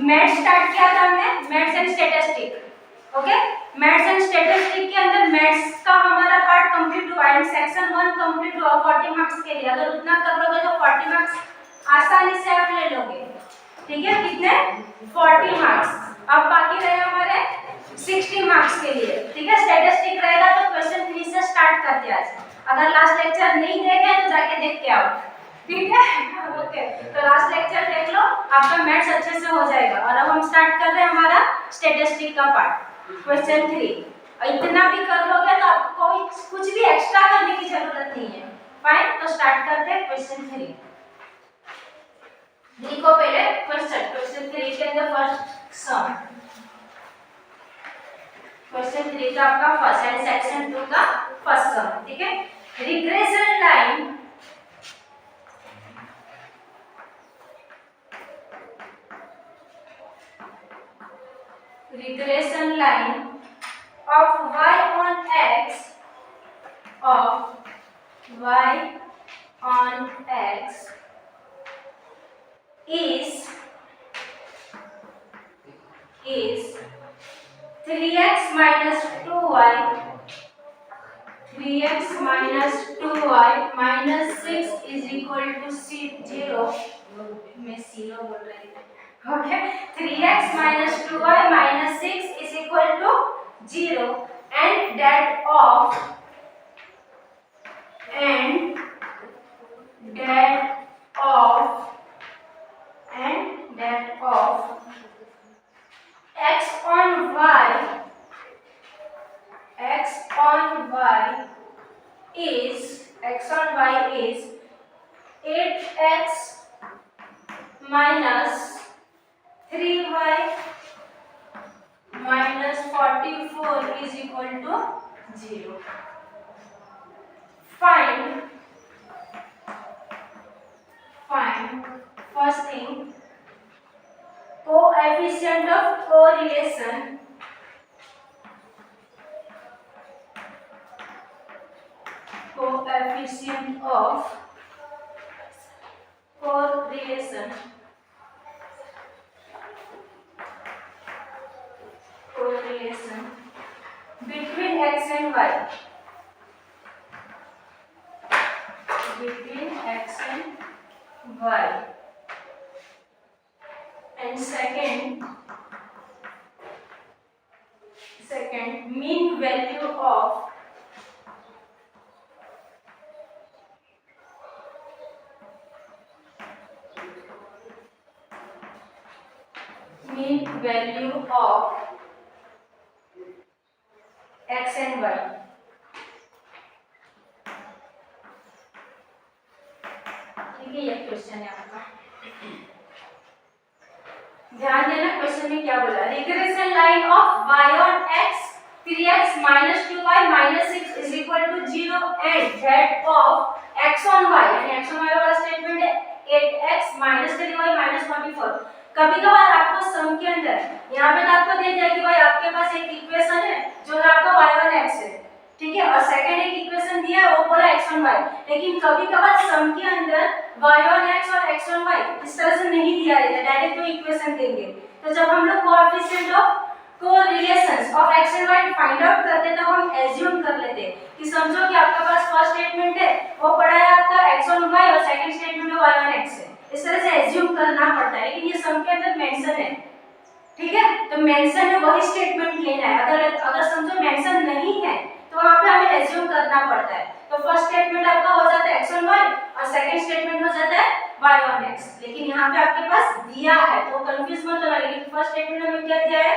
Math start किया था हमने, maths and statistic. Okay, maths and statistic के अंदर मैथ्स का हमारा पार्ट कंप्लीट हुआ है, सेक्शन 1 कंप्लीट हुआ 40 मार्क्स के लिए। अगर उतना कर लोगे तो 40 मार्क्स आसानी से आप ले लोगे। ठीक है, कितने 40 मार्क्स। अब बाकी रहे हमारे 60 मार्क्स के लिए। ठीक है, स्टैटिस्टिक रहेगा तो क्वेश्चन 3 से स्टार्ट करते हैं आज। अगर लास्ट लेक्चर नहीं देखे तो जाके देख के आओ। ठीक है, ओके, तो लास्ट लेक्चर देख लो, आपका मैथ्स अच्छे से हो जाएगा। और अब हम स्टार्ट कर रहे हैं हमारा स्टैटिस्टिक का पार्ट, क्वेश्चन 3। और इतना भी कर लोगे तो आपको कुछ भी एक्स्ट्रा करने की जरूरत नहीं है। फाइन, तो स्टार्ट करते हैं क्वेश्चन 3। लिखो पहले क्वेश्चन 3 के अंदर फर्स्ट सम। क्वेश्चन 3 का आपका फर्स्ट एंड सेक्शन 2 का फर्स्ट सम। ठीक है, regression line of y on x is 3x minus 2y minus 6 is equal to 0. मैं 0 बोल रही थी। Okay, 3x minus 2y minus 6 is equal to 0 and that of x on y is 8x minus 3y minus 44 is equal to 0. Find first thing, coefficient of correlation between x and y. And second, mean value of x and y. ठीक है, ये question है आपका। ध्यान देना question में क्या बोला। Regression line of y on x 3x minus 2y minus 6 is equal to 0 and that of x on y, यानी x on y वाला स्टेटमेंट है 8x minus 3y minus 44। कभी कभार आपको सम के अंदर यहाँ पे तो आपको दे दिया कि भाई आपके पास एक इक्वेशन है जो आपका y on x है, ठीक है, और सेकंड एक इक्वेशन दिया है वो बोला x on y। लेकिन कभी कभार सम के अंदर y on x और x on y इस तरह से नहीं दिया रहता, डायरेक्ट वो इक्वेशन देंगे। तो जब हम लोग coefficient of correlations of x and y find out करते तो हम एज्यूम कर लेते कि समझो कि आपके पास फर्स्ट स्टेटमेंट है वो पड़ा है आपका x on y और सेकंड स्टेटमेंट है y on x है। इस तरह से एज्यूम करना पड़ता है, लेकिन ये सम के अंदर मेंशन है। ठीक है, तो मेंशन है वही स्टेटमेंट लेना है। अगर समझो मेंशन नहीं है तो वहां पे हमें एज्यूम करना पड़ता है। तो फर्स्ट स्टेटमेंट आपका हो जाता है x on y और सेकंड स्टेटमेंट हो जाता है y on x। लेकिन यहाँ पे आपके पास दिया है तो कंफ्यूज मत होना। लेकिन फर्स्ट स्टेटमेंट में क्या दिया है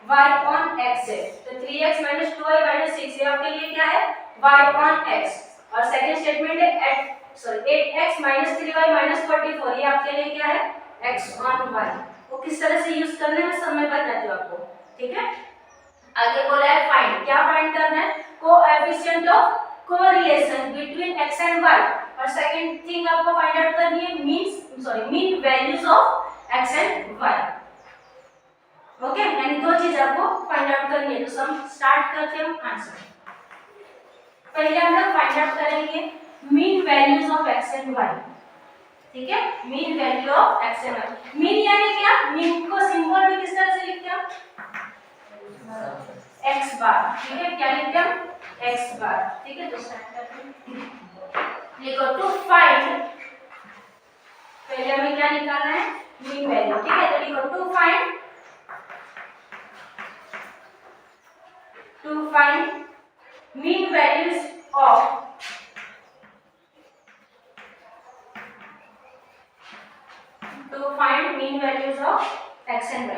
y on x है, तो 3x minus 2y minus 6 ये आपके लिए क्या है y on x। और सेकंड स्टेटमेंट है 8x minus 3y minus 44 ये आपके लिए क्या है x on y। वो किस तरह से यूज करने में समय बताती हूँ आपको। ठीक है, आगे बोला है फाइंड, क्या फाइंड करना है coefficient of correlation between x and y। और सेकंड थिंग आपको फाइंड आउट करनी है mean values of x and y। Okay, यानी दो चीज आपको फाइंड आउट करनी है। तो सम स्टार्ट करते हैं आंसर। पहले हम लोग फाइंड आउट करेंगे mean values of x and y। ठीक है, mean value of x and y। Mean यानी क्या, मीन को सिंबल बार, ठीक है, क्या लिखते हैं x बार, ठीक है। तो स्टार्ट करते हैं, लिखो टू फाइंड, पहले हमें क्या निकालना है मीन वैल्यू, ठीक है। तो लिखो to find mean values of x and y।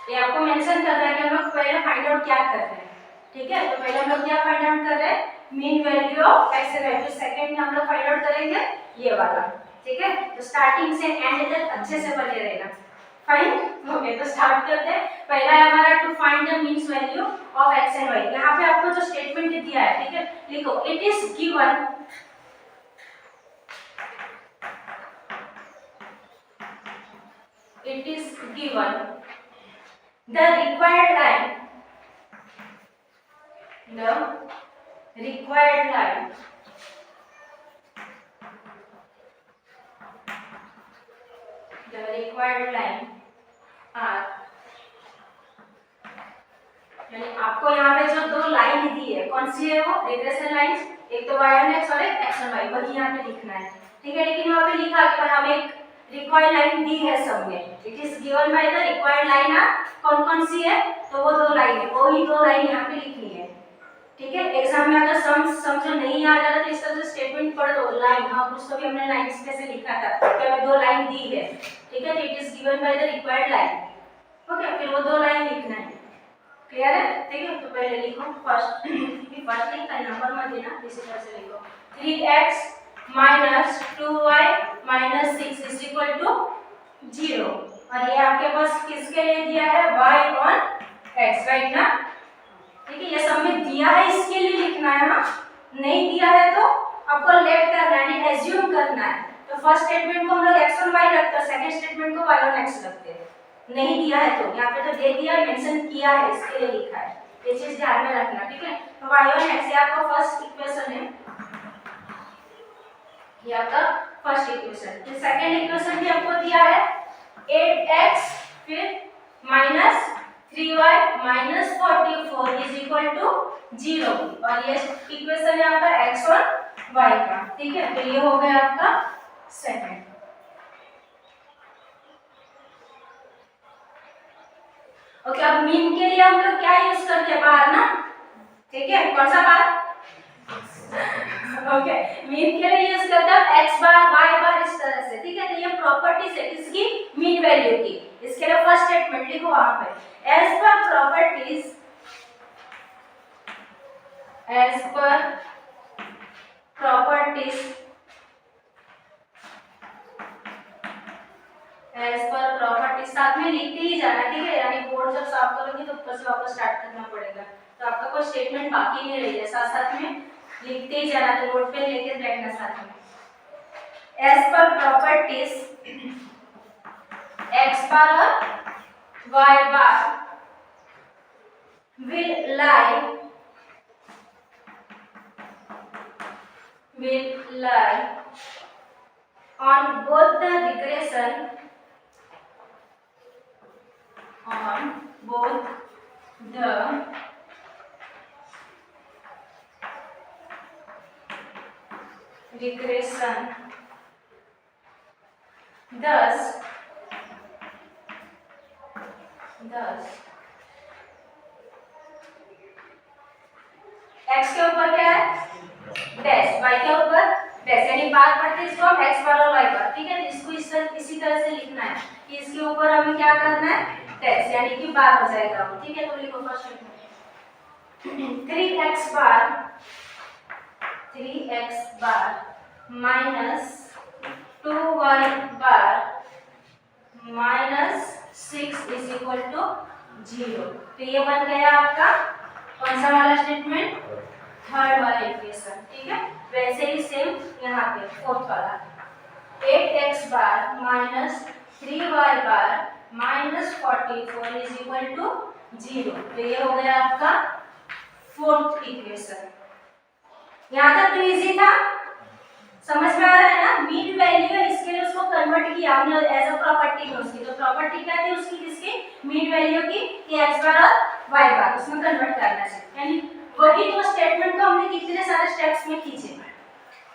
ये आपको मेंशन करना है कि हम लोग पहले फाइंड आउट क्या कर रहे हैं, ठीक है। तो पहले हम लोग क्या फाइंड आउट कर रहे हैं mean value of x and y। तो सेकंड में हम लोग फाइंड आउट करेंगे ये वाला, ठीक है। तो स्टार्टिंग से एंड तक अच्छे से बने रहेगा, फाइन। ओके, तो स्टार्ट करते हैं। पहला है हमारा to find the mean value of x and y। यहाँ पे आपको जो स्टेटमेंट दिया है, ठीक है, लिखो it is given the required line are, यानी आपको यहाँ पे जो दो लाइन दी है कौन सी है वो रिग्रेशन लाइन, एक तो y1x और एक x1y, वही यहाँ पे लिखना है, ठीक है। लेकिन यहाँ पे लिखा कि हमें एक रिक्वायर्ड लाइन दी है सब में, it is given by the required line. कौन कौन सी है, तो वो दो लाइन है, वही दो लाइन यहाँ पे लिखनी है, ठीक है। एग्जाम में अगर सम जो नहीं आ रहा तो इस तरह से स्टेटमेंट पढ़ दो लाइन, हाँ उसको भी हमने लाइन इस से लिखा था कि हमें दो लाइन दी है, ठीक है। तो it is given by the required line, okay, फिर वो दो लाइन लिखना है, क्लियर है, ठीक है। तो पहले लिखो फर्स्ट लिखा है, नंबर मत देना, इसी तरह से लिखो 3x minus 2y minus 6 is equal to 0। और ये आपके पास किसके लिए दिया है y on x, राइट ना, ठीक है। ये सब में दिया है इसके लिए लिखना है ना, नहीं दिया है तो आपको लेट करना है, यानी एज्यूम करना है। तो फर्स्ट स्टेटमेंट को हम लोग x on y रखते हैं, सेकंड स्टेटमेंट को y on x रखते हैं। नहीं दिया है तो यहाँ पे तो दे दिया, मेंशन किया है, इसके लिए लिखा है, ये चीज ध्यान में रखना, ठीक है। तो y on x ये आपका फर्स्ट इक्वेशन है, ये आपका फर्स्ट इक्वेशन। फिर सेकंड इक्वेशन भी आपको दिया है 8x फिर minus 3y minus 44 is equal to 0, और ये इक्वेशन है आपका x और y का, ठीक है। तो ये हो गया आपका सेकंड। ओके, अब मीन के लिए हम लोग क्या यूज करते हैं बार ना, ठीक है, कौन सा बार, ओके, मीन के लिए यूज करते हैं x बार y बार इस तरह से, ठीक है। तो ये प्रॉपर्टीज है किसकी मीन वैल्यू की, इसके लिए फर्स्ट स्टेटमेंट लिखो वहां पे एज पर प्रॉपर्टीज साथ में लिखते ही जाना, ठीक है। यानी बोर्ड जब साफ करोगे तो ऊपर से वापस स्टार्ट करना पड़ेगा, तो आपका कोई स्टेटमेंट बाकी नहीं रह जाए, साथ साथ में लिखते ही जाना, तो नोट पे लेके बैठना साथ में। एज पर प्रॉपर्टीज x बार और y bar will lie on both the regression thus x के ऊपर क्या है डैश, y के ऊपर डैश, यानी बार पढ़ते इसको हम x बार और y बार, ठीक है। इसको इसी तरह से लिखना है कि इसके ऊपर हमें क्या करना है डैश, यानी कि बार हो जाएगा वो, ठीक है। तो लिखो first 3x bar minus 2y bar minus 6 is equal to 0। तो ये बन गया आपका कौन सा वाला स्टेटमेंट, थर्ड वाला इक्वेशन, ठीक है। वैसे ही सेम यहाँ पे फोर्थ वाला 8x bar minus 3y bar minus 44 is equal to 0। तो ये हो गया आपका फोर्थ इक्वेशन। यहाँ तक तो इजी था, समझ में आ रहा है ना, मीन वैल्यू है इसके लिए उसको कन्वर्ट किया हमने एज अ प्रॉपर्टी में उसकी, तो प्रॉपर्टी क्या थी उसकी, किसकी, मीन वैल्यू की, कि x बार और y बार उसमें कन्वर्ट करना है, यानी वही तो स्टेटमेंट को हमने कितने सारे स्टेप्स में खींचे।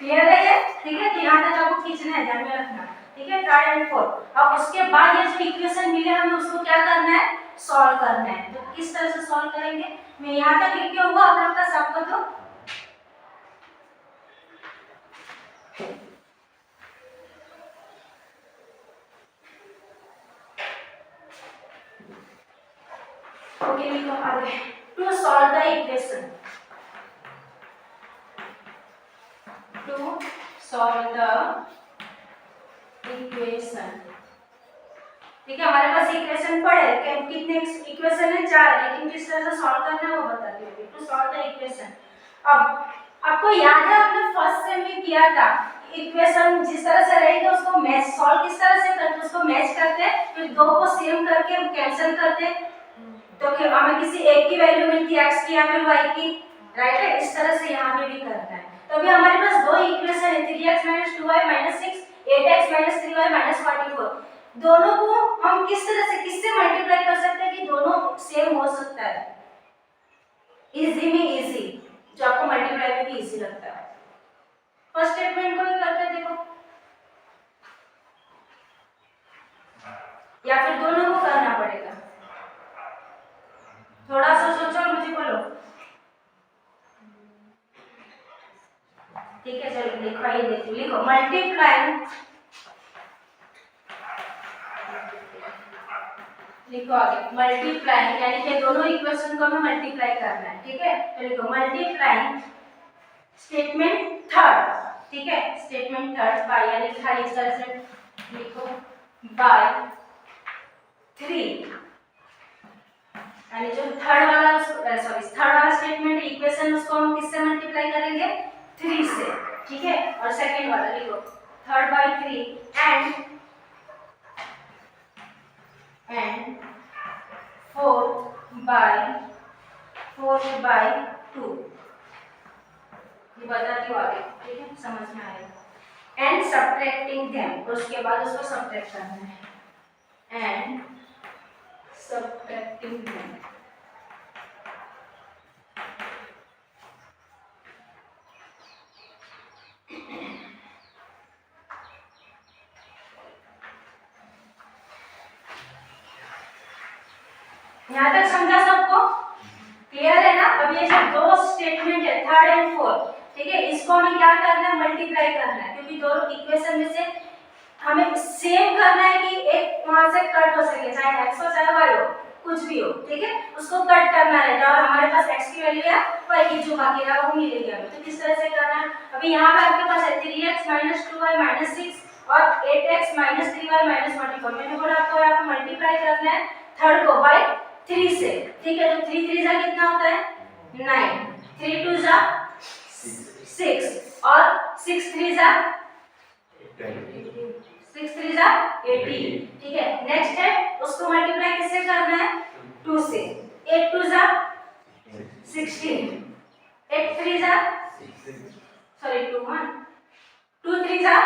क्लियर है ये? ठीक है, तो यहाँ तक आपको खींचना है, ध्यान में रखना। ठीक है, 3 और 4। अब उसके बाद ये जो इक्वेशन मिले हमें उसको क्या करना है, सॉल्व करना है। तो किस तरह से सॉल्व करेंगे, मैं यहाँ तक लिख के होगा, आप लोग का सब को दो। ओके, लिखो आगे, to solve the equation, to solve the equation. ठीक है, हमारे पास इक्वेशन पड़े कि कितने इक्वेशन है, 4, लेकिन किस तरह से सॉल्व करना है वो बताती हूँ। टू सॉल्व द इक्वेशन, अब आपको याद है आपने फर्स्ट सेम में किया था, इक्वेशन जिस तरह से रहेगी उसको मैच, सॉल्व किस तरह से करते, उसको मैच करते, फिर दो को सेम करके कैंसिल करते, तो फिर हमें किसी एक की वैल्यू मिलती है, x की या फिर y की, राइट है। इस तरह से यहाँ पे भी करना है। तो अभी हमारे पास दो इक्वेशन है, 3x 2y 6, 8x 3y 44। दोनों को हम किस तरह से किससे मल्टीप्लाई कर सकते हैं कि दोनों सेम हो सकता है, इजी में इजी, जो आपको मल्टीप्लाई भी इजी लगता है। फर्स्ट स्टेटमेंट को ही करते हैं, देखो, या फिर दोनों को करना पड़ेगा, थोड़ा सा सोचो और मुझे बोलो। ठीक है, चलो लिखवाइए, देखो, लिखो मल्टीप्लाई, लिखो आगे मल्टीप्लाई, यानी कि दोनों इक्वेशन को हमें मल्टीप्लाई करना है। ठीक है, तो लिखो मल्टीप्लाई स्टेटमेंट थर्ड। ठीक है, स्टेटमेंट थर्ड बाय, यानी कि इस तरह से लिखो, बाय 3, यानी जो थर्ड वाला थर्ड वाला स्टेटमेंट इक्वेशन उसको हम किससे मल्टीप्लाई करेंगे, 3 से। ठीक है, और सेकंड वाला लिखो third by 3 and fourth by 2, ये बताती हूँ आगे। ठीक है, समझ में आएगा। एंड सब्ट्रैक्टिंग देम, उसके बाद उसको सब्ट्रैक्ट करना है, एंड सब्ट्रैक्टिंग देम। यहाँ तक समझा सबको, क्लियर है ना। अब ये जो दो स्टेटमेंट है थर्ड एंड फोर्थ, ठीक है, इसको हमें क्या करना है, मल्टीप्लाई करना है, क्योंकि दोनों इक्वेशन में से हमें सेम करना है कि एक वहां से कट हो सके, चाहे x हो चाहे y हो, कुछ भी हो। ठीक है, उसको कट करना रहता है, और हमारे पास x की वैल्यू है, y की जो बाकी रहा वो मिलेगी हमें। तो किस तरह से करना है, अभी यहाँ पे आपके पास है 3x 2y 6 और 8x 3y 44। मैंने बोला आपको यहाँ पे मल्टीप्लाई करना है थर्ड को बाय 3 से। ठीक है, तो 3 3 जा कितना होता है, 9, 3 2 जा 6 और 6 3 जा 6 3 जा 18। ठीक है, नेक्स्ट है उसको मल्टीप्लाई किससे करना है, 2 से। 8 2 जा 16, 8 3 जा सॉरी 2 1 2 3 जा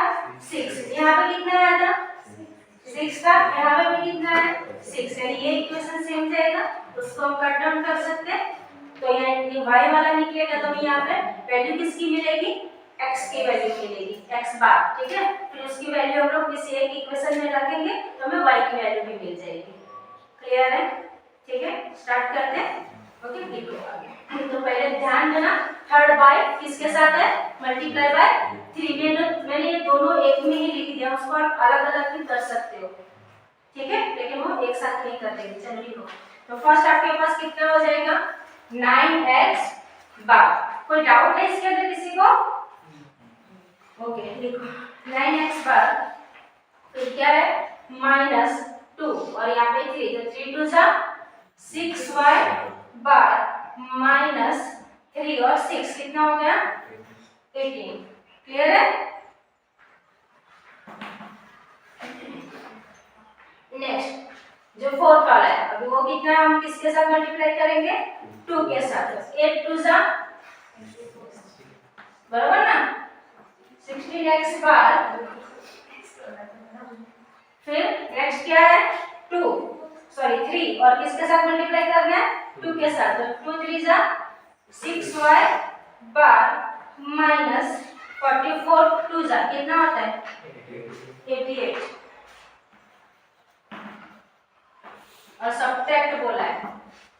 6। यहाँ पे कितना आया था 6 का, यहाँ पे भी कितना है 6, यानी ये इक्वेशन सेम जाएगा, उसको हम कट डाउन कर सकते हैं। तो ये y वाला निकलेगा, तो यहाँ पे वैल्यू किसकी मिलेगी, x की वैल्यू मिलेगी, x बार। ठीक है, फिर उसकी वैल्यू हम लोग किसी एक इक्वेशन में रखेंगे तो हमें y की वैल्यू भी मिल जाएगी। क्लियर है? ठीक है, स्टार्ट करते हैं। ओके, लिखो आगे। तो पहले ध्यान देना, थर्ड बाय किसके साथ है, मल्टीप्लाई बाय 3। मैंने ये दोनों एक में ही लिख दिया, उसको आप अलग अलग भी कर सकते हो। ठीक है, लेकिन वो एक साथ नहीं कर देंगे। चलो लिखो, तो फर्स्ट आपके पास कितना हो जाएगा, 9x बार। कोई डाउट है इसके अंदर किसी को? ओके, लिखो 9x बार, फिर क्या है -2 और यहाँ पे 3, तो 3 2 जा 6y बार -3 और 6 कितना हो गया 18। क्लियर है? नेक्स्ट जो फोर्थ वाला है, अभी वो कितना हम किसके साथ मल्टीप्लाई करेंगे, 2 के साथ। 8 2 जा बराबर ना 16x बार फिर नेक्स्ट क्या है 2 सॉरी 3 और किसके साथ मल्टीप्लाई करना है 2 के साथ, तो 2 3 जा 6y बार माइनस 44 2 जा कितना होता है 88 और सब्ट्रैक्ट बोला है,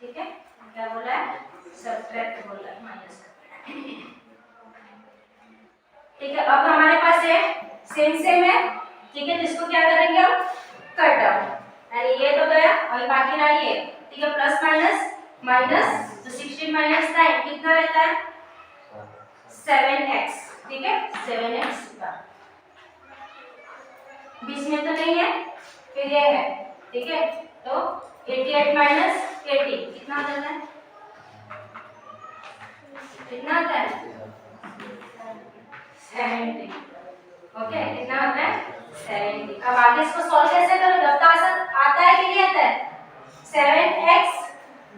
ठीक है क्या बोला है सब्ट्रैक्ट बोला है माइनस, ठीक है। अब हमारे पास है सेम है, ठीक है, जिसको क्या करेंगे हम कट डाउन, यानी ये तो गया और बाकी रहा ये, ठीक है, प्लस माइनस माइनस, तो 16 माइनस 9 कितना रहता है 7x, ठीक है 7x का बीच में तो नहीं है, फिर ये है, ठीक है, तो 88 माइनस 80 कितना आता है, कितना आता है 70, ओके कितना होता है 70। अब आगे इसको सॉल्व कैसे करोगे, अब तो आता है कि नहीं आता है 7x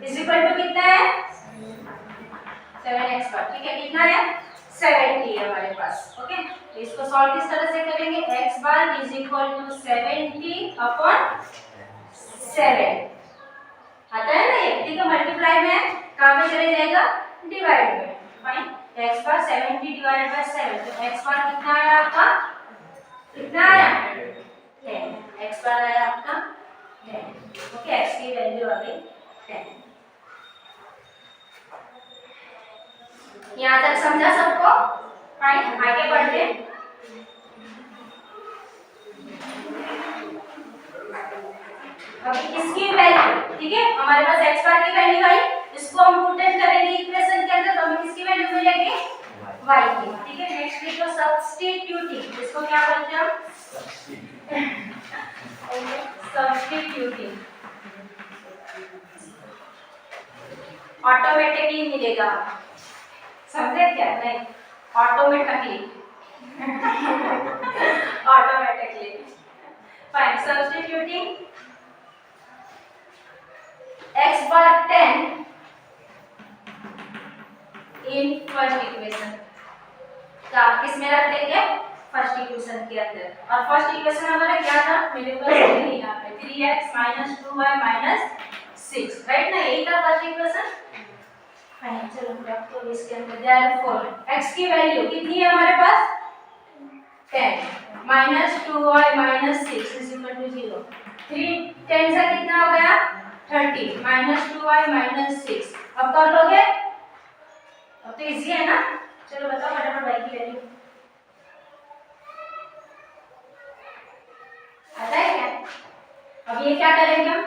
कितना है 7x पर, ठीक है कितना है 70 है हमारे पास, ओके, तो इसको सॉल्व किस तरह से करेंगे x बार = 70 अपॉन 7 आता है ना ये, ठीक है, मल्टीप्लाई में कहां पे चले जाएगा डिवाइड में, fine, x bar 70 divided by 7, तो x बार कितना आया आपका, कितना आया 10, x बार आया आपका 10, ओके, x की वैल्यू आ गई 10। यहाँ तक समझा सबको, फाइन, आगे बढ़ते हैं। अभी इसकी वैल्यू, ठीक है, हमारे पास x बार की वैल्यू आई, इसको हम पुट इन करेंगे इक्वेशन के अंदर, तो हमें किसकी वैल्यू मिलेगी y की, ठीक है। नेक्स्ट लिखो सब्स्टिट्यूटिंग, इसको क्या बोलते हैं हम सब्स्टिट्यूटिंग, ऑटोमेटिकली मिलेगा, समझे क्या, नहीं automatically automatically, fine, substituting x bar 10 in first equation, क्या किस में रख देंगे फर्स्ट इक्वेशन के अंदर, और फर्स्ट इक्वेशन हमारा क्या था मेरे पास यही यहाँ पे 3x - 2y - 6, राइट ना, यही था फर्स्ट इक्वेशन, फाइन, चलो रख दो इसके अंदर, देयरफॉर x की वैल्यू कितनी है हमारे पास 10 - 2y - 6 = 0, 3 10 से कितना हो गया 30 - 2y - 6, अब कर लोगे, अब तो इजी है ना, चलो बताओ फटाफट y की वैल्यू आता है क्या, अब ये क्या करेंगे हम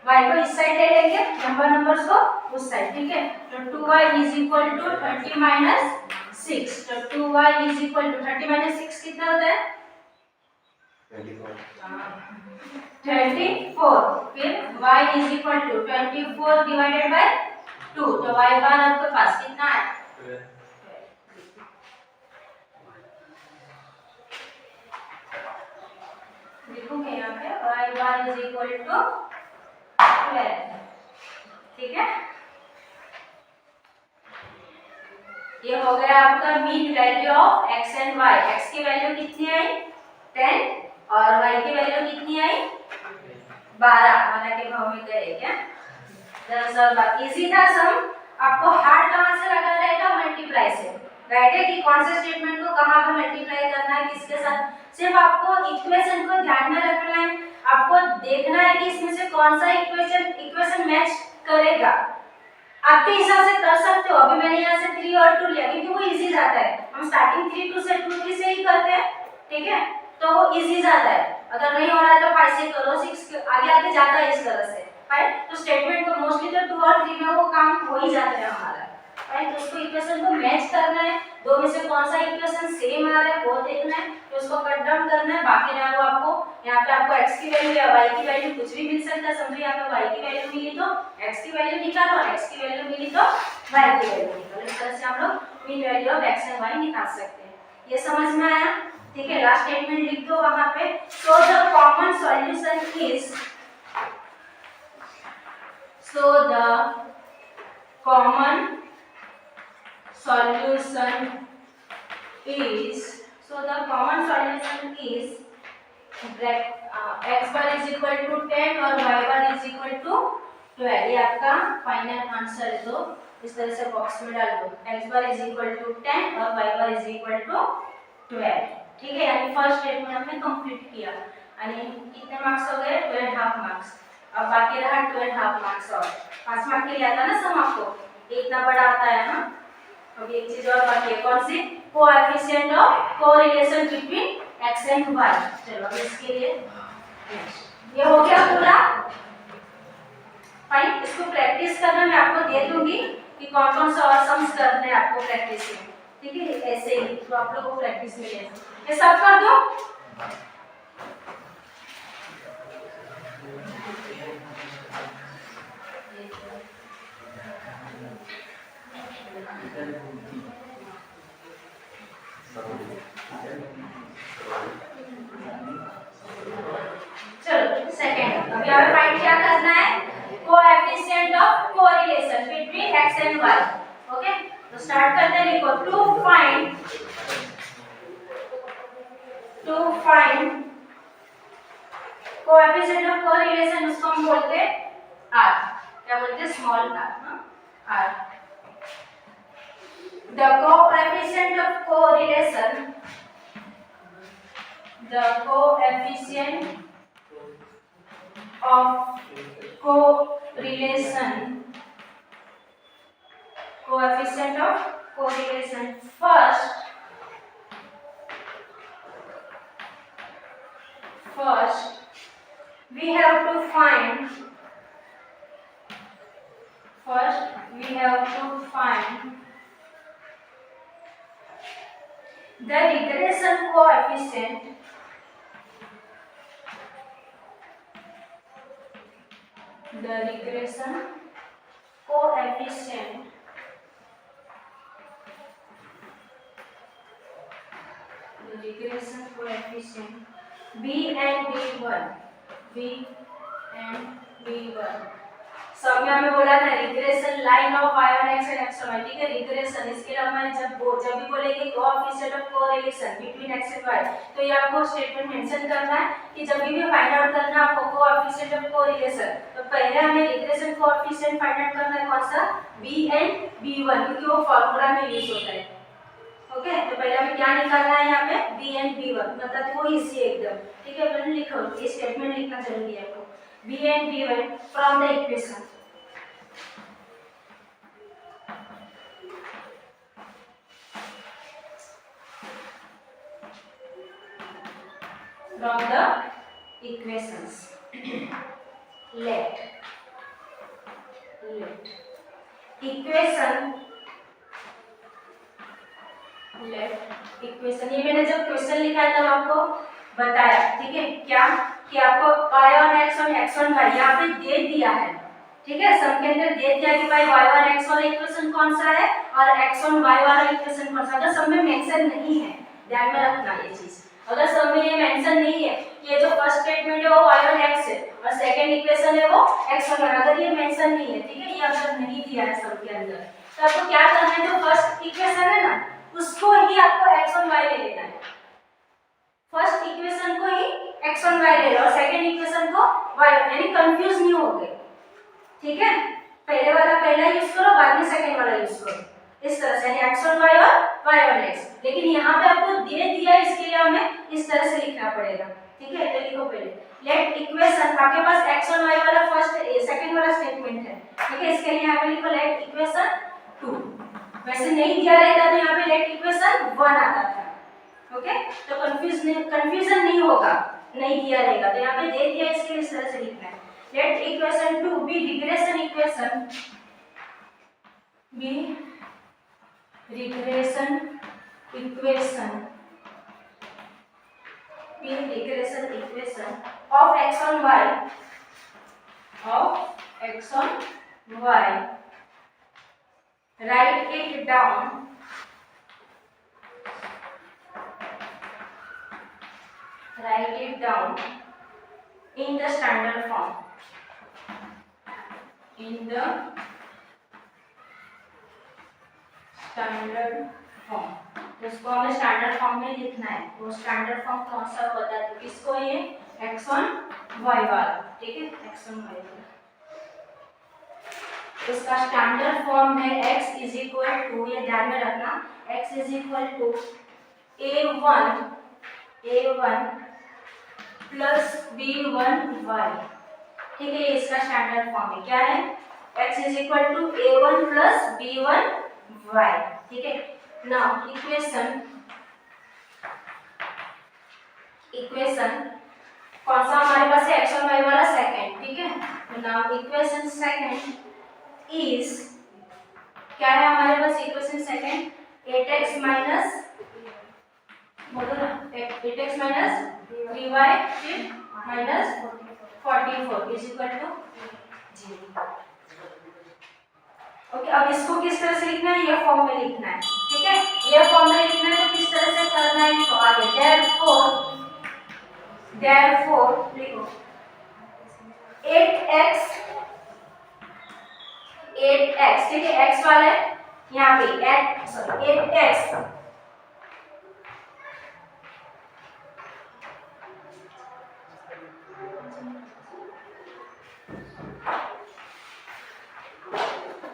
y को इस साइड ले लेंगे, नंबर्स को उस साइड, ठीक है, तो 2y = 30 - 6, तो 2y = 30 - 6 कितना होता है 24, फिर y = 24 डिवाइडेड बाय 2, तो y बार आपके पास कितना है लिखूंगे यहाँ पे y बार = 12, ठीक है, ये हो गया आपका mean value of x and y, x की वैल्यू कितनी आई 10 और y की वैल्यू कितनी आई 12, माना के भाव में गए क्या, दरअसल बात इजी था सम, आपको हार्ड कहां से लगा रहेगा मल्टीप्लाई से, राइट है, कि कौन से स्टेटमेंट को कहां पे मल्टीप्लाई करना है किसके साथ, सिर्फ आपको इक्वेशन को ध्यान में रखना है, आपको देखना है कि इसमें से कौन सा इक्वेशन मैच करेगा, आपके हिसाब से कर सकते हो, अभी मैंने यहाँ से 3 और 2 लिया क्योंकि वो इजी जाता है, हम स्टार्टिंग 3 2 से 2 3 से ही करते हैं, ठीक है, तो वो इजी जाता है, अगर नहीं हो रहा है तो 5 से करो, 6 आगे जाता है इस तरह से, राइट, तो स्टेटमेंट को मोस्टली तो 2 और 3 में वो काम हो ही जाता है हमारा, राइट, तो उसको इक्वेशन को मैच करना है, दो में से कौन सा इक्वेशन सेम आ रहा है वो देखना है, तो उसको कट डाउन करना है, बाकी रहा वो आपको यहाँ पे आपको x की वैल्यू या y की वैल्यू कुछ भी मिल सकता है, समझो यहाँ पे y की वैल्यू मिली तो x की वैल्यू निकालो और x की वैल्यू मिली तो y की वैल्यू निकालो, इस तरह से हम लोग mean value of x and y निकाल सकते हैं, ये समझ में आया, ठीक है, लास्ट स्टेटमेंट लिख दो वहां पे, so the common solution is, so the common solution is x bar is equal to 10 और y bar is equal to 12। ये आपका फाइनल आंसर है, तो इस तरह से बॉक्स में डाल दो x bar is equal to 10 और y bar is equal to 12। ठीक है, यानी फर्स्ट स्टेटमेंट हमने कंप्लीट किया। यानी कितने मार्क्स हो गए? 12 हाफ मार्क्स। अब बाकी रहा 12 हाफ मार्क्स और 5 मार्क के लिए आता ना सम आपको, इतना बड़ा आता है ना। अब एक चीज और बाकी है, कौन सी? Coefficient of correlation between x and y। चलो अब इसके लिए ये हो गया पूरा फाइन। इसको प्रैक्टिस करना मैं आपको दे दूंगी कि कौन कौन सा और सम्स करने हैं आपको प्रैक्टिस में। ठीक है, ऐसे ही तो आप लोगों को प्रैक्टिस मिलेगा। ये सब कर दो। चलो सेकंड, अभी हमें फाइंड क्या करना है? Coefficient of correlation between x and y। Okay, तो स्टार्ट करते हैं। लिखो to find coefficient of correlation, उसको हम बोलते हैं r। क्या बोलते हैं? Small r। r the coefficient of correlation first we have to find the regression coefficient b and b1। सब में हमें बोला था regression line of ion x and x y। ठीक है, रिग्रेशन इसके लिए हमें जब भी बोलेंगे coefficient of correlation between x and y, तो ये आपको स्टेटमेंट मेंशन करना है कि जब भी फाइंड आउट करना है आपको कोएफिशिएंट ऑफ कोरिलेशन, तो पहले हमें रिग्रेशन कोएफिशिएंट फाइंड आउट करना है कौन सा? b एंड b1, क्योंकि वो फार्मूला में यूज होता है। ओके, तो पहले हमें क्या निकालना है? यहाँ पे b एंड b1, मतलब वो इजी है एकदम। ठीक है, मैंने लिखो, ये स्टेटमेंट लिखना जरूरी है आपको। b and b1 from the equation। From the equations let equation ये मैंने जब क्वेश्चन लिखा है तब आपको बताया। ठीक है, क्या कि आपको y on x और x on y यहाँ पे दे दिया है। ठीक है, सम के अंदर दे दिया कि भाई y on x वाला इक्वेशन कौन सा है और x on y वाला इक्वेशन कौन सा। अगर सम में मेंशन नहीं है, ध्यान में रखना ये चीज, अगर सम में ये मेंशन नहीं है कि ये जो फर्स्ट स्टेटमेंट है वो y on x है और सेकंड इक्वेशन है वो x on y, अगर ये मेंशन नहीं है, ठीक है, ये अगर नहीं दिया है सम के अंदर, तो आपको क्या करना है? जो फर्स्ट इक्वेशन है ना, उसको ही आपको x on y ले लेना है। फर्स्ट इक्वेशन को ही x on y ले लो और सेकंड इक्वेशन को y, यानी कंफ्यूज नहीं हो गए। ठीक है, पहले वाला पहला यूज करो, बाद में सेकंड वाला यूज करो, इस तरह से, यानी x on y और y on x। लेकिन यहाँ पे आपको दे दिया, इसके लिए हमें इस तरह से लिखना पड़ेगा। ठीक है, तो लिखो पहले लेट इक्वेशन, आपके पास x on y वाला फर्स्ट सेकंड वाला स्टेटमेंट है। ठीक है, इसके लिए यहाँ पे लिखो लेट इक्वेशन 2। वैसे नहीं दिया रहता तो यहाँ पे लेट इक्वेशन 1 आता था। ओके, तो कंफ्यूजन नहीं होगा, नहीं दिया रहेगा, तो यहाँ पे दे दिया, इसके लिए इस तरह से लिखना है let equation 2 be regression equation, of x on y, write it down in the standard form, तो इसको हमें स्टैंडर्ड फॉर्म में लिखना है। वो स्टैंडर्ड फॉर्म कौन सा बता दो, किसको? ये x1 y वाला, ठीक है, x1 y वाला। इसका स्टैंडर्ड फॉर्म है x इज इक्वल टू, ये ध्यान में रखना, x is equal to a1 plus b1y, ठीक है, ये इसका स्टैंडर्ड फॉर्म है। क्या है? x is equal to a1 plus b1y, ठीक है। नाउ इक्वेशन कौन सा हमारे पास है? x1 y वाला सेकंड, ठीक है। नाउ इक्वेशन सेकंड इज, क्या है हमारे पास इक्वेशन सेकंड? 8x माइनस, बोलो ना, 8x minus 3y minus 44 is equal to 0। Okay, अब इसको किस तरह से लिखना है? ये फॉर्म में लिखना है, ठीक है। ये फॉर्म में लिखना है तो किस तरह से करना है? तो आगे therefore लिखो 8x, ठीक है, x वाला है यहाँ पे 8x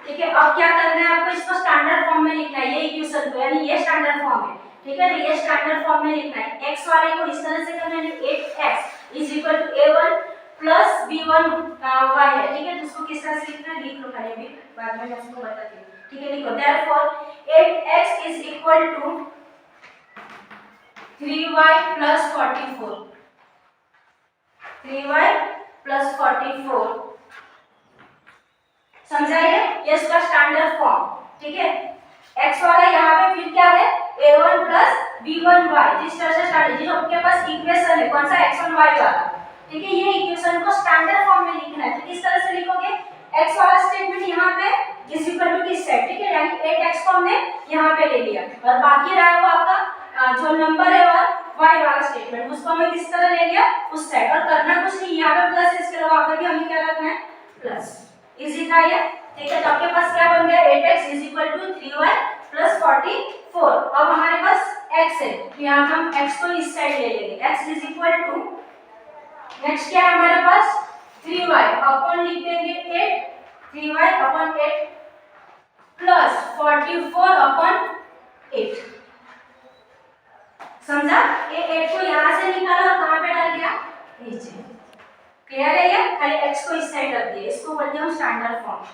ठीक है। अब क्या करना है आपको? इसको स्टैंडर्ड फॉर्म में लिखना है, ये इक्वेशन को, यानी ये स्टैंडर्ड फॉर्म है, ठीक है। तो ये स्टैंडर्ड फॉर्म में लिखना है। x वाले को इस तरह से करना है, 8x is equal to a1 plus b1y है, ठीक है। तो उसको किस तरह से लिखना है? लिख लो पहले, अभी बाद में मैं आपको बताती हूँ, ठीक है। लिखो therefore 8x is equal to 3y plus 44, 3y plus 44, समझाइए? ये इसका स्टैंडर्ड फॉर्म, ठीक है। x वाला यहाँ पे फिर क्या है? a1 प्लस b1y, जिस तरह से स्टैंडर्ड, जो आपके पास इक्वेशन है, कौन सा? x1 y वाला, ठीक है। ये इक्वेशन को स्टैंडर्ड फॉर्म में लिखना है, तो किस तरह से लिखोगे? x वाला स्टेटमेंट यहाँ पे इज इक्वल टू किस साइड, ठीक है, यानी 8x को हमने यहाँ पे ले लिया, और बाकी रहा वो आपका जो नंबर है और y वाला स्टेटमेंट, उसको हमें किस तरह ले लिया? उस साइड। और करना कुछ नहीं, यहाँ पे प्लस, इसके अलावा वहाँ पे भी हमें क्या रखना है? प्लस। इजी था ये, ठीक है। तो आपके पास क्या बन गया? 8x is equal to 3y plus 44। अब हमारे पास x है, तो यहाँ हम x को इस साइड ले लेंगे, x is equal to, next क्या है हमारे पास? 3y अपन लिख देंगे 8, 3y अपन 8 प्लस 44 अपन 8, समझा? ये 8 को यहाँ से निकाला और कहाँ पे डाल दिया? नीचे। क्लियर है ये? खाली x को इस साइड रख दिए, इसको बोलते हैं हम स्टैंडर्ड फॉर्म।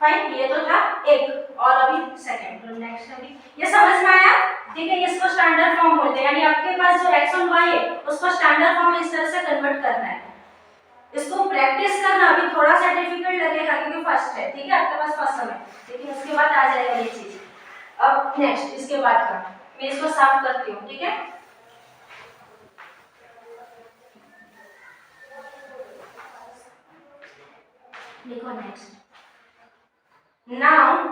फाइन, ये तो था एक, और अभी सेकंड, तो नेक्स्ट अभी ये समझ में आया, ठीक है। इसको स्टैंडर्ड फॉर्म बोलते हैं, यानी आपके पास जो x1 y है उसको स्टैंडर्ड फॉर्म में इस तरह से कन्वर्ट करना है। इसको प्रैक्टिस करना अभी थोड़ा सा डिफिकल्ट लगेगा क्योंकि फर्स्ट है, ठीक है, आपके पास फर्स्ट समय, लेकिन उसके बाद आ जाएगा ये चीज। अब नेक्स्ट इसके बाद का मैं इसको साफ करती हूँ, ठीक है। लिखो next. Now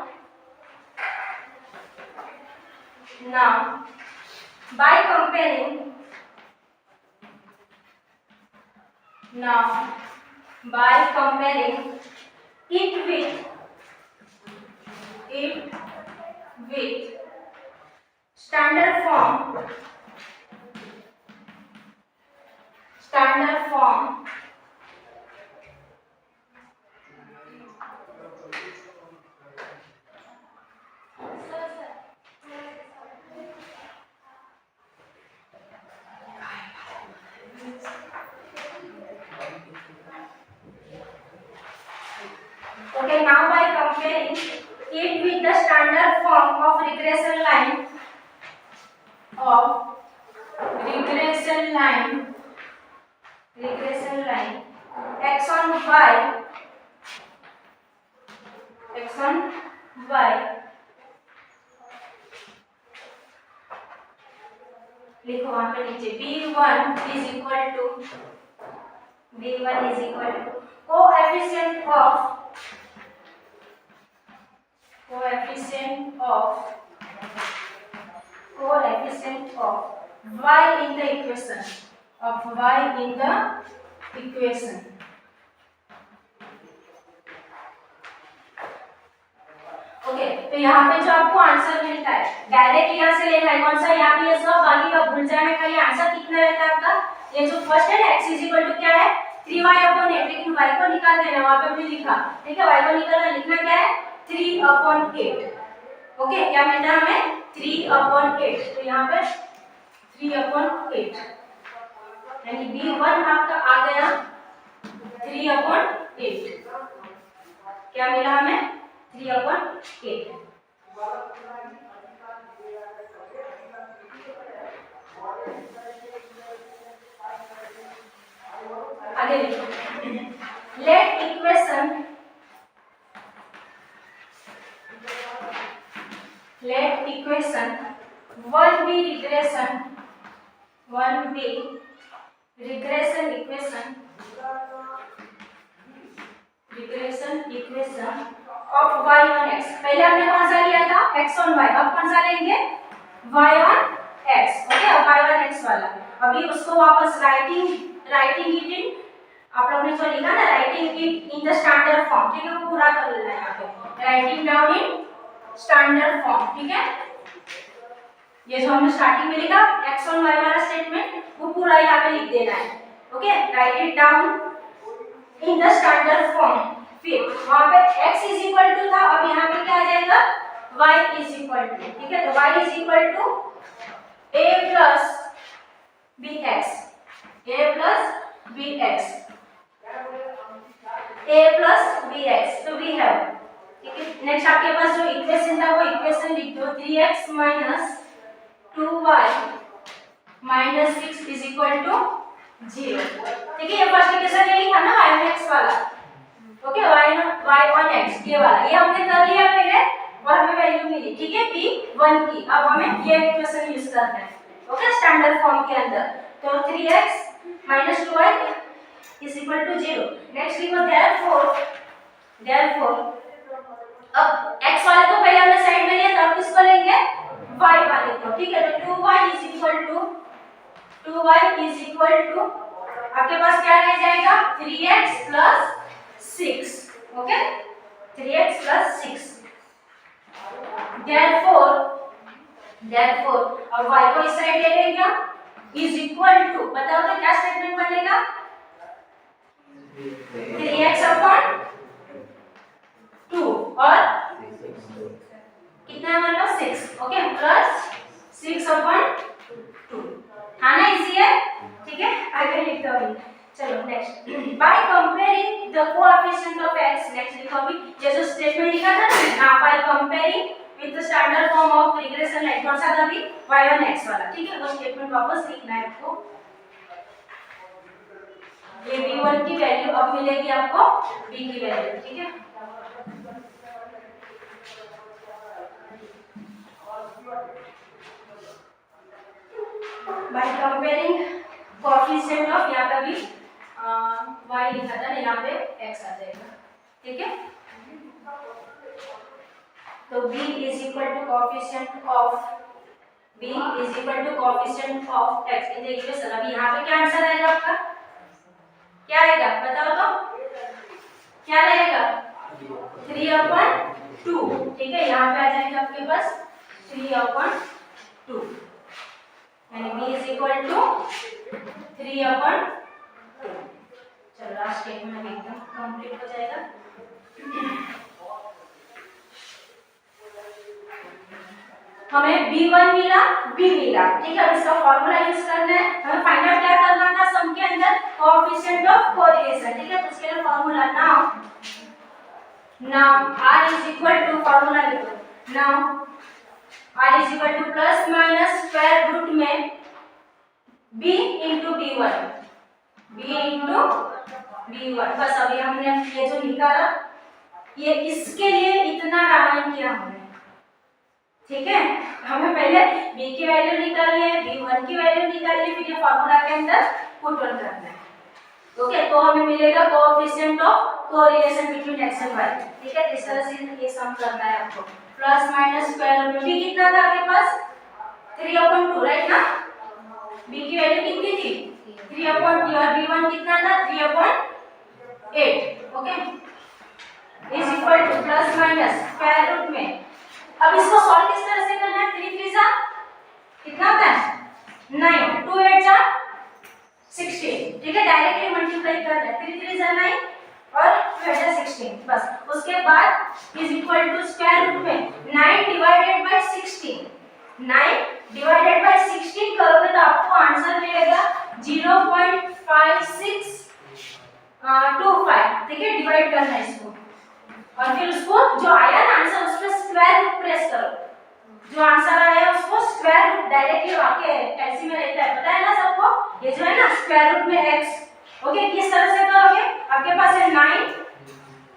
by comparing it with standard form okay, now by comparing it with the standard form of regression line x1 y लिखो वहां पे नीचे b1 is equal to coefficient of y in the equation okay. तो यहाँ पे जो आपको answer मिलता है डायरेक्ट यहाँ से लेना है, कौन सा? यहाँ पे ये सब, बाकी का भूल जाना, खाली आंसर कितना रहता है आपका ये जो फर्स्ट है ना x इज इक्वल टू क्या है 3y/8, लेकिन y को निकाल देना, वहां पे हमने लिखा, ठीक है, y को निकालना, लिखना क्या है 3/8। ओके, क्या मिलता है हमें 3/8, तो यहाँ पे 3/8 यानी b1 आपका आ गया 3/8। क्या मिला हमें 3/8। आगे लिखो, let equation 1b regression equation of y on x। पहले हमने कौन सा लिया था x on y, अब कौन सा लेंगे y on x। ओके, अब y on x वाला, अभी उसको वापस राइटिंग इट इन, आप लोगों ने जो लिखा ना writing it in the standard form, ठीक है, वो पूरा कर लेना है यहाँ पे, writing down in standard form, ठीक है। ये जो हमने स्टार्टिंग में लिखा x on y वाला स्टेटमेंट, वो पूरा यहाँ पे लिख देना है। Okay, right it down in the standard form. फिर वहां पे x इज इक्वल टू था, अब यहाँ पे क्या आ जाएगा y इज इक्वल टू, ठीक है, तो y is equal to a plus bx, तो we have, ठीक है। नेक्स्ट आपके पास जो इक्वेशन था वो इक्वेशन लिख दो 3x minus 2y minus 6 is equal to 0, ठीक है। ये फर्स्ट इक्वेशन यही था ना y on x वाला, ओके, y on x ये वाला, ये हमने कर लिया पहले और हमें वैल्यू मिली, ठीक है, b1 की। अब हमें ये इक्वेशन यूज करना है, ओके, स्टैंडर्ड फॉर्म के अंदर। तो 3x minus 2y is equal to 0। Next लिखो therefore अब x वाले को पहले हमने साइड में लिया, तो अब किसको लेंगे y वाले को, ठीक है। तो 2y इज इक्वल टू आपके पास क्या रह जाएगा 3x plus 6, okay, 3x plus 6। therefore अब y को इस साइड ले लेंगे, इज इक्वल टू, बताओ तो क्या स्टेटमेंट बनेगा 3x अपॉन 2 और कितना है हमारे पास 6, ओके, प्लस 6 अपॉन 2, हाँ ना, इजी है, ठीक है। आगे लिखते हैं, चलो next, by comparing the coefficient of x, next लिखो अभी ये जो स्टेटमेंट लिखा था ना, by comparing with the standard form of regression line, कौन सा था अभी y on x वाला, ठीक है, वो स्टेटमेंट वापस लिखना है आपको। ये b1 की वैल्यू अब मिलेगी आपको b की वैल्यू, ठीक है। बाय कंपेयरिंग कोएफिशिएंट ऑफ, यहाँ पे भी y लिखा था ना, यहाँ पे x आ जाएगा, ठीक है। तो b is equal to coefficient of x in the equation. अभी यहाँ पे क्या आंसर आएगा आपका, क्या आएगा बताओ तो, क्या रहेगा 3/2, ठीक है, यहाँ पे आ जाएगा आपके पास 3/2, यानी b इज इक्वल टू 3/2। चलो लास्ट स्टेटमेंट एकदम कंप्लीट हो जाएगा। हमें b1 मिला, b मिला, ठीक है। अब इसका फॉर्मूला यूज करना है, हमें फाइंड आउट क्या करना था सम के अंदर कोएफिशिएंट ऑफ कोरिलेशन, ठीक है। तो उसके लिए formula now r is equal to, formula लिखो, now r is equal to plus minus square root में b इंटू b1, बस। अभी हमने ये जो निकाला, ये इसके लिए इतना रामायण किया हमने, ठीक है। हमें पहले b की वैल्यू निकालनी है, b1 की वैल्यू निकालनी है, फिर ये फार्मूला के अंदर पुट ऑन करना है, ओके। तो हमें मिलेगा coefficient of correlation between x and y, ठीक है। इस तरह से ये सम करना है आपको, प्लस माइनस स्क्वायर रूट में b कितना था आपके पास 3/2, राइट ना, b की वैल्यू कितनी थी 3/2 और b1 कितना था 3/8, okay, is equal to plus minus square root में। अब इसको सॉल्व किस तरह से करना है, 3 3 जा कितना होता है 9, 2 8 जा 16, ठीक है, डायरेक्टली मल्टीप्लाई कर रहे हैं, 3 3 जा 9 और 2 16, बस। उसके बाद is equal to square root में 9 डिवाइडेड बाय 16, 9 डिवाइडेड बाय 16 करोगे तो आपको आंसर मिलेगा 0.5625, ठीक है, डिवाइड करना है इसको और फिर उसको जो आया ना आंसर उस पर स्क्वायर रूट प्रेस करो, जो आंसर आया उसको स्क्वायर रूट डायरेक्टली आपके कैलसी में रहता है, पता है ना सबको, ये जो है ना स्क्वायर रूट में x, ओके, किस तरह से करोगे, आपके पास है 9,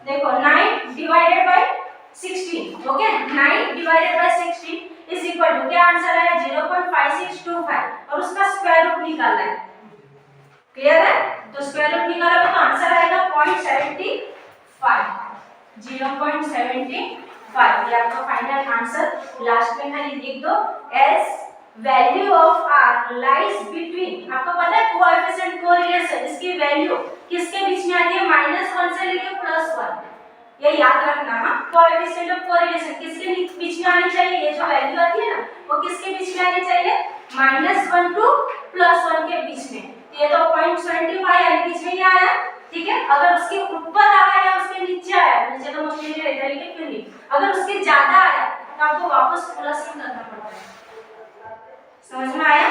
देखो 9 divided by 16, okay, 9 divided by 16 is equal to क्या आंसर आया 0.5625 और उसका स्क्वायर रूट निकालना है, क्लियर है, तो स्क्वायर रूट निकालोगे तो आंसर आएगा 0.75, 0.75, ये आपका फाइनल आंसर, लास्ट में खाली लिख दो S value of r lies between, आपको पता है कोएफिशिएंट कोरिलेशन, इसकी वैल्यू किसके बीच में आती है, -1 से लेके +1, ये याद रखना, हां, कोएफिशिएंट ऑफ कोरिलेशन किसके बीच में आनी चाहिए, ये जो वैल्यू आती है ना वो किसके बीच में आनी चाहिए, -1 टू +1 के बीच में, ये तो 0.75 यानी बीच में ही आया, ठीक है, अगर उसके ऊपर आया या उसके नीचे आया, नीचे तो मुश्किल ही रहता है लेकिन फिर भी अगर उसके ज्यादा आया तो आपको वापस प्लस करना पड़ता है, समझ में आया,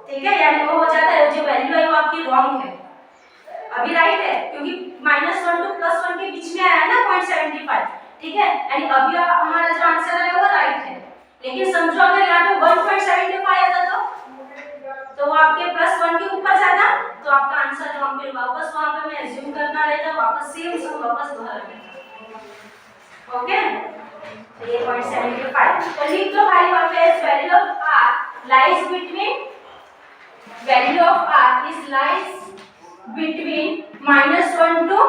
ठीक है, यानी वो हो जाता है जो वैल्यू है वो आपकी रॉन्ग है, अभी राइट है क्योंकि -1 टू +1 के बीच में आया ना 0.75, ठीक है, यानी अभी हमारा जो आंसर है वो राइट है, लेकिन समझो अगर यहाँ पे 1.75 आता तो वो आपके +1 के ऊपर जाता तो आपका आंसर रॉन्ग, फिर वापस वहां पे मैं अज्यूम करना रहेगा, वापस सेम सब वापस दोहराना, ओके, तो ये 0.75, तो लिख दो भाई वहां पे value of r lies between, value of r is lies between -1 to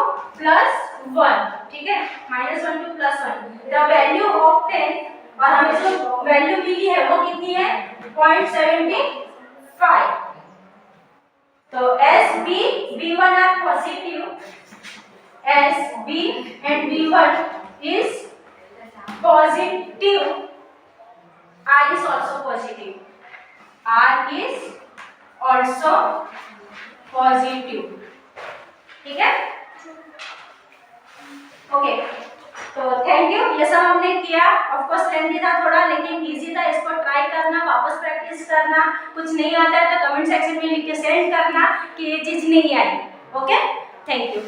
+1, ठीक है, -1 टू +1, द वैल्यू ऑफ 10 और हमें जो वैल्यू मिली है वो कितनी है 0.75, तो S B B1 are positive, S B and B1 is positive, R is also positive, R is also positive, ठीक है, ओके, तो थैंक यू, ये सब हमने किया, ऑफ कोर्स लेंथी था थोड़ा लेकिन इजी था, इसको ट्राई करना, वापस प्रैक्टिस करना, कुछ नहीं आता है तो कमेंट सेक्शन में लिख के सेंड करना कि ये चीज नहीं आई, ओके, थैंक यू।